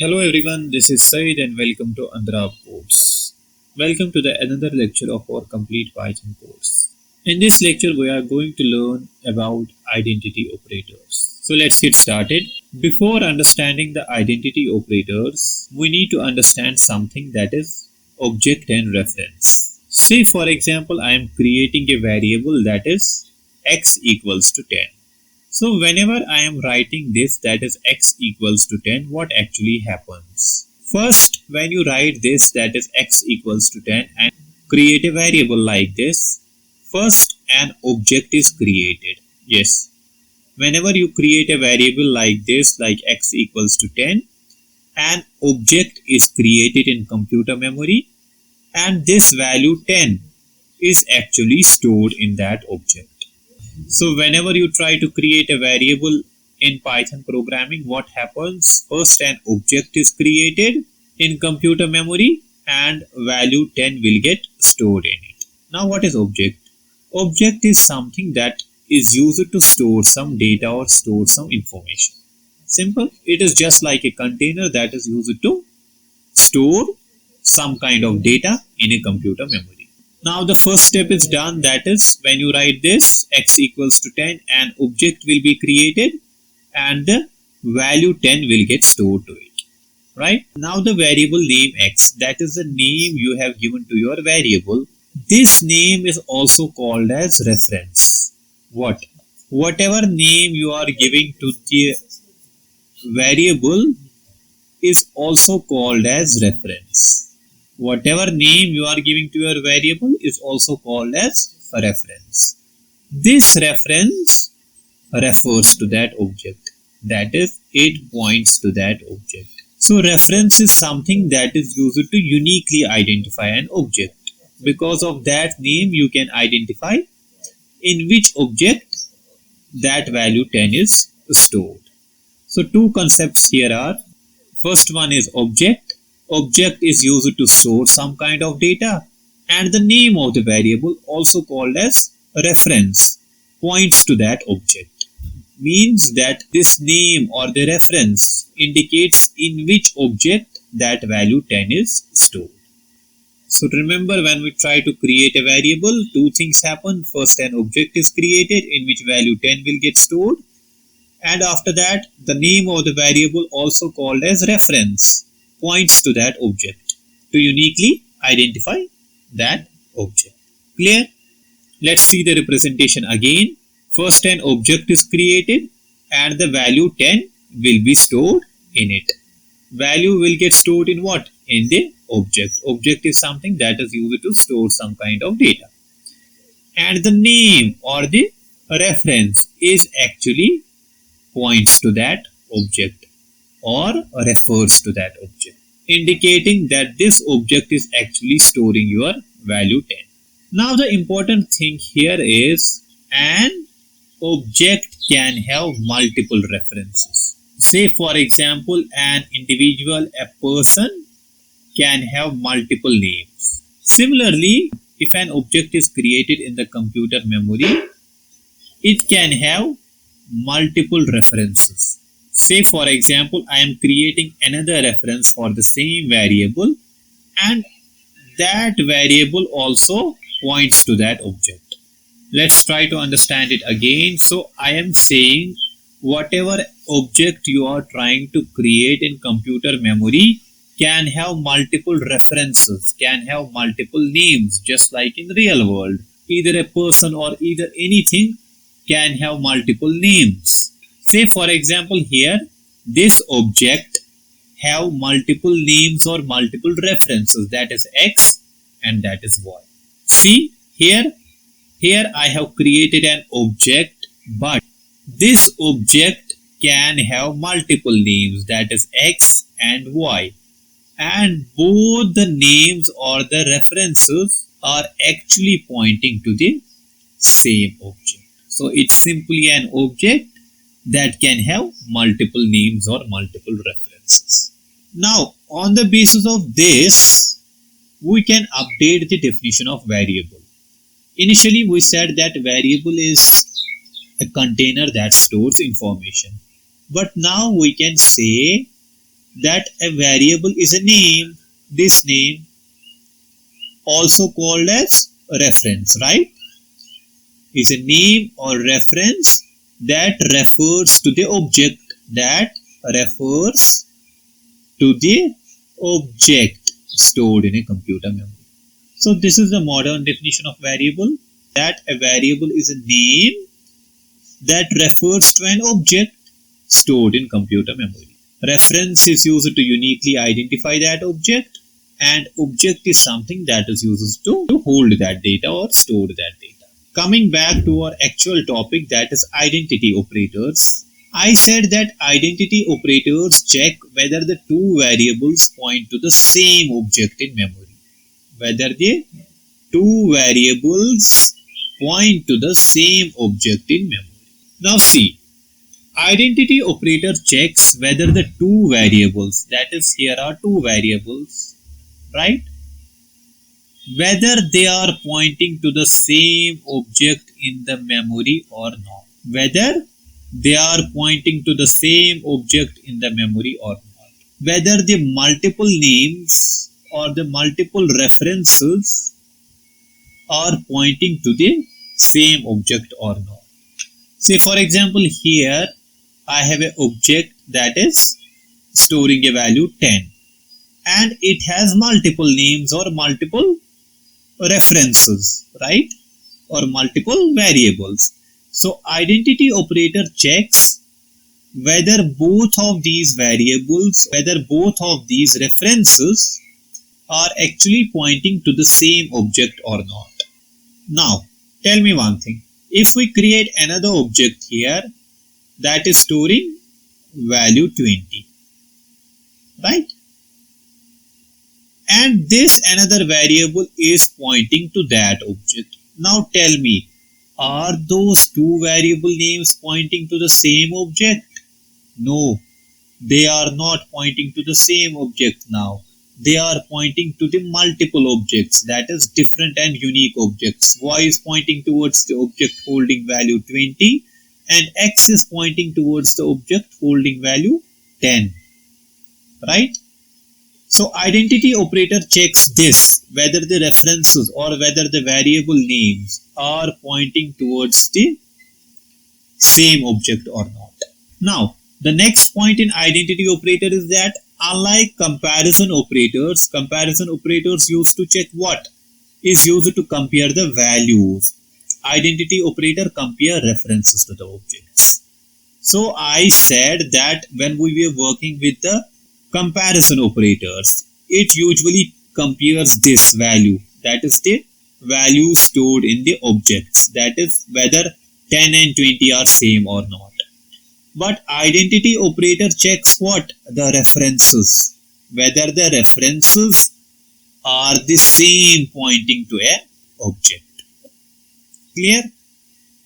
Hello everyone, this is Said and welcome to Andhra Course. Welcome to the another lecture of our complete Python course. In this lecture, we are going to learn about identity operators. So let's get started. Before understanding the identity operators, we need to understand something that is object and reference. Say for example, I am creating a variable that is x equals to 10. So whenever I am writing this that is x equals to 10, what actually happens? First, when you write this that is x equals to 10 and create a variable like this, first an object is created. Yes, whenever you create a variable like this like x equals to 10, an object is created in computer memory and this value 10 is actually stored in that object. So whenever you try to create a variable in Python programming, what happens? First an object is created in computer memory and value 10 will get stored in it. Now what is object? Object is something that is used to store some data or store some information. Simple. It is just like a container that is used to store some kind of data in a computer memory. Now the first step is done, that is when you write this x equals to 10, an object will be created and the value 10 will get stored to it. Right? Now the variable name x, that is the name you have given to your variable. This name is also called as reference. What? Whatever name you are giving to the variable is also called as reference. Whatever name you are giving to your variable is also called as a reference. This reference refers to that object. That is, it points to that object. So reference is something that is used to uniquely identify an object. Because of that name, you can identify in which object that value 10 is stored. So two concepts here are, first one is object. Object is used to store some kind of data and the name of the variable, also called as reference, points to that object. Means that this name or the reference indicates in which object that value 10 is stored. So remember, when we try to create a variable, two things happen. First, an object is created in which value 10 will get stored, and after that the name of the variable, also called as reference, points to that object to uniquely identify that object. Clear? Let's see the representation again. First an object is created and the value 10 will be stored in it. Value will get stored in what? In the object. Object is something that is used to store some kind of data. And the name or the reference is actually points to that object or refers to that object, indicating that this object is actually storing your value 10. Now the important thing here is an object can have multiple references. Say for example, an individual, a person can have multiple names. Similarly, if an object is created in the computer memory, it can have multiple references. Say for example, I am creating another reference for the same variable and that variable also points to that object. Let's try to understand it again. So I am saying whatever object you are trying to create in computer memory can have multiple references, can have multiple names, just like in real world. Either a person or either anything can have multiple names. Say for example here, this object have multiple names or multiple references, that is x and that is y. See here I have created an object, but this object can have multiple names, that is x and y, and both the names or the references are actually pointing to the same object. So it's simply an object that can have multiple names or multiple references. Now, on the basis of this, we can update the definition of variable. Initially, we said that variable is a container that stores information. But now we can say that a variable is a name. This name also called as reference, right? Is a name or reference that refers to the object, that refers to the object stored in a computer memory. So this is the modern definition of variable, that a variable is a name that refers to an object stored in computer memory. Reference is used to uniquely identify that object, and object is something that is used to hold that data or store that data. Coming back to our actual topic, that is identity operators. I said that identity operators check whether the two variables point to the same object in memory. Whether the two variables point to the same object in memory. Now see, identity operator checks whether the two variables, that is here are two variables, right? Whether they are pointing to the same object in the memory or not. Whether they are pointing to the same object in the memory or not. Whether the multiple names or the multiple references are pointing to the same object or not. Say for example, here I have an object that is storing a value 10, and it has multiple names or multiple references, right? Or multiple variables. So identity operator checks whether both of these variables, whether both of these references are actually pointing to the same object or not. Now, tell me one thing. If we create another object here that is storing value 20, right? And this another variable is pointing to that object. Now tell me, are those two variable names pointing to the same object? No, they are not pointing to the same object now. They are pointing to the multiple objects, that is different and unique objects. Y is pointing towards the object holding value 20 and X is pointing towards the object holding value 10, right? So identity operator checks this, whether the references or whether the variable names are pointing towards the same object or not. Now, the next point in identity operator is that unlike comparison operators used to check what? Is used to compare the values. Identity operator compare references to the objects. So I said that when we were working with the comparison operators, it usually compares this value, that is the value stored in the objects, that is whether 10 and 20 are same or not. But identity operator checks what? The references, whether the references are the same pointing to a object. Clear?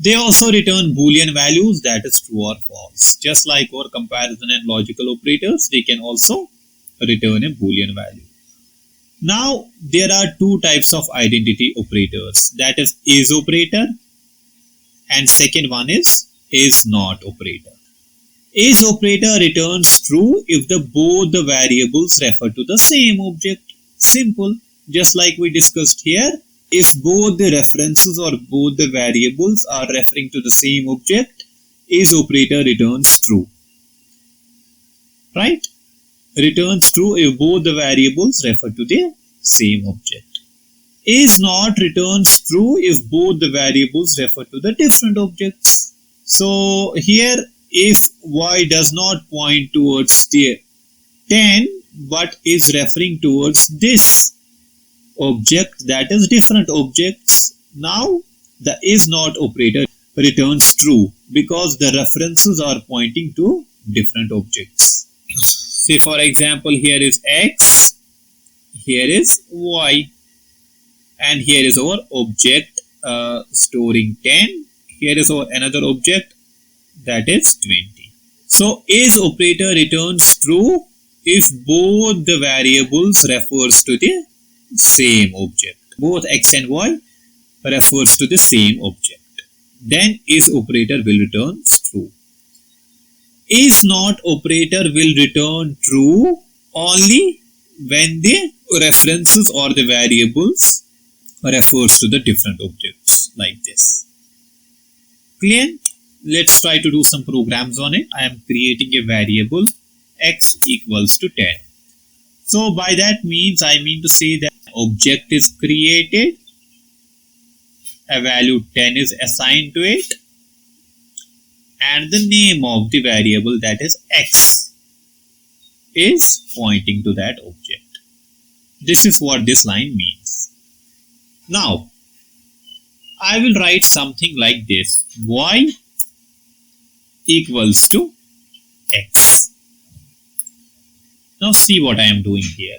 They also return Boolean values, that is true or false. Just like our comparison and logical operators, they can also return a Boolean value. Now, there are two types of identity operators, that is operator and second one is not operator. Is operator returns true if both the variables refer to the same object. Simple, just like we discussed here. If both the references or both the variables are referring to the same object, is operator returns true. Right? Returns true if both the variables refer to the same object. Is not returns true if both the variables refer to the different objects. So here, if y does not point towards the 10 but is referring towards this object, that is different objects, now the is not operator returns true because the references are pointing to different objects. Say for example, here is x, here is y, and here is our object storing 10, here is our another object that is 20. So is operator returns true if both the variables refers to the same object. Both x and y refers to the same object. Then is operator will return true. Is not operator will return true only when the references or the variables refers to the different objects like this. Clear? Let's try to do some programs on it. I am creating a variable x equals to 10. So by that means I mean to say that object is created, a value 10 is assigned to it, and the name of the variable, that is x, is pointing to that object. This is what this line means. Now I will write something like this: y equals to x. Now see what I am doing here.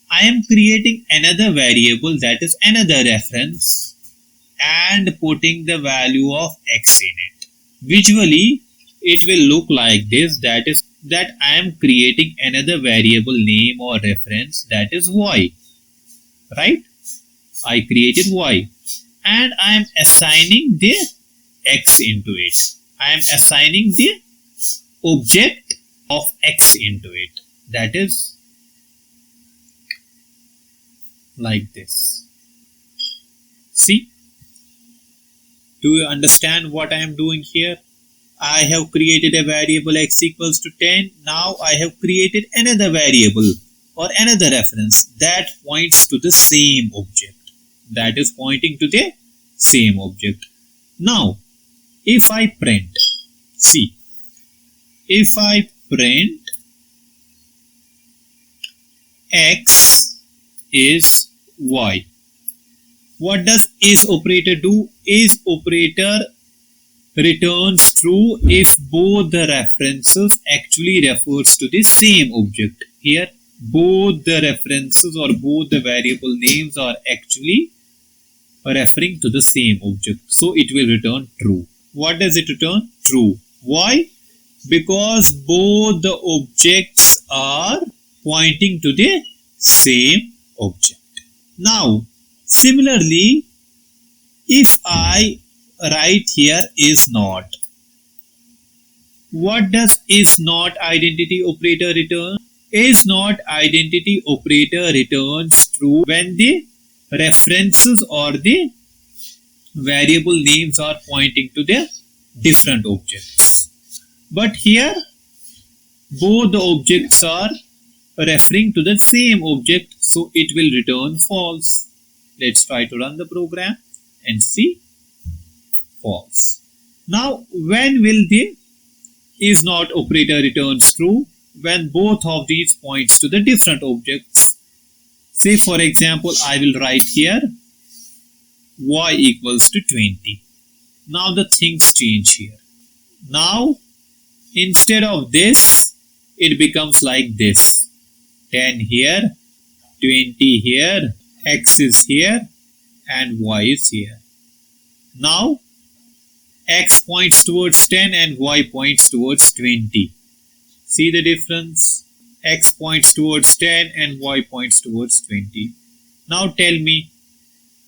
I am creating another variable, that is another reference, and putting the value of x in it. Visually it will look like this, that is that I am creating another variable name or reference, that is y, right? I created y and I am assigning the x into it. I am assigning the object of x into it, that is like this. See, do you understand what I am doing here? I have created a variable x equals to 10. Now I have created another variable or another reference that points to the same object, that is pointing to the same object. Now if I print, see, if I print x is y, what does is operator do? Is operator returns true if both the references actually refers to the same object. Here both the references or both the variable names are actually referring to the same object, so it will return true. What does it return? True. Why? Because both the objects are pointing to the same object. Now similarly, if I write here is not, what does is not identity operator return? Is not identity operator returns true when the references or the variable names are pointing to the different objects. But here both the objects are referring to the same object, so it will return false. Let's try to run the program and see. False. Now when will the is not operator returns true? When both of these points to the different objects. Say for example, I will write here y equals to 20. Now the things change here. Now instead of this, it becomes like this: 10 here, 20 here, x is here, and y is here. Now x points towards 10 and y points towards 20. See the difference? X points towards 10 and y points towards 20. Now tell me,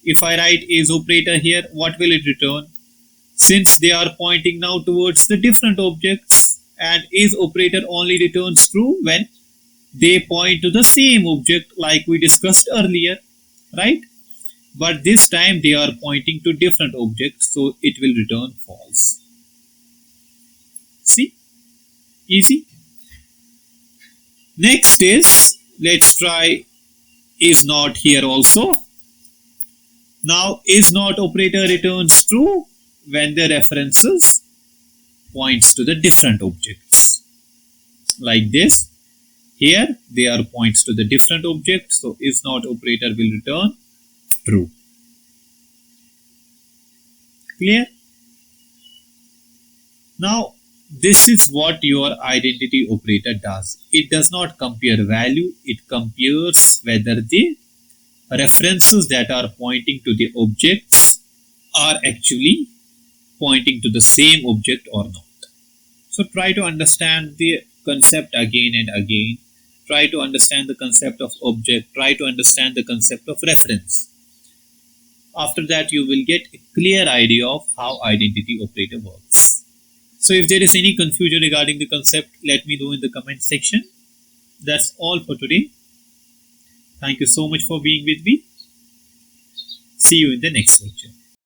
if I write is operator here, what will it return? Since they are pointing now towards the different objects, and is operator only returns true when they point to the same object like we discussed earlier, right? But this time they are pointing to different objects, so it will return false. See? Easy. Next is, let's try is not here also. Now is not operator returns true when the references points to the different objects. Like this. Here they are points to the different objects, so is not operator will return true. Clear? Now this is what your identity operator does. It does not compare value, it compares whether the references that are pointing to the objects are actually pointing to the same object or not. So try to understand the concept again and again. Try to understand the concept of object. Try to understand the concept of reference. After that, you will get a clear idea of how identity operator works. So if there is any confusion regarding the concept, let me know in the comment section. That's all for today. Thank you so much for being with me. See you in the next lecture.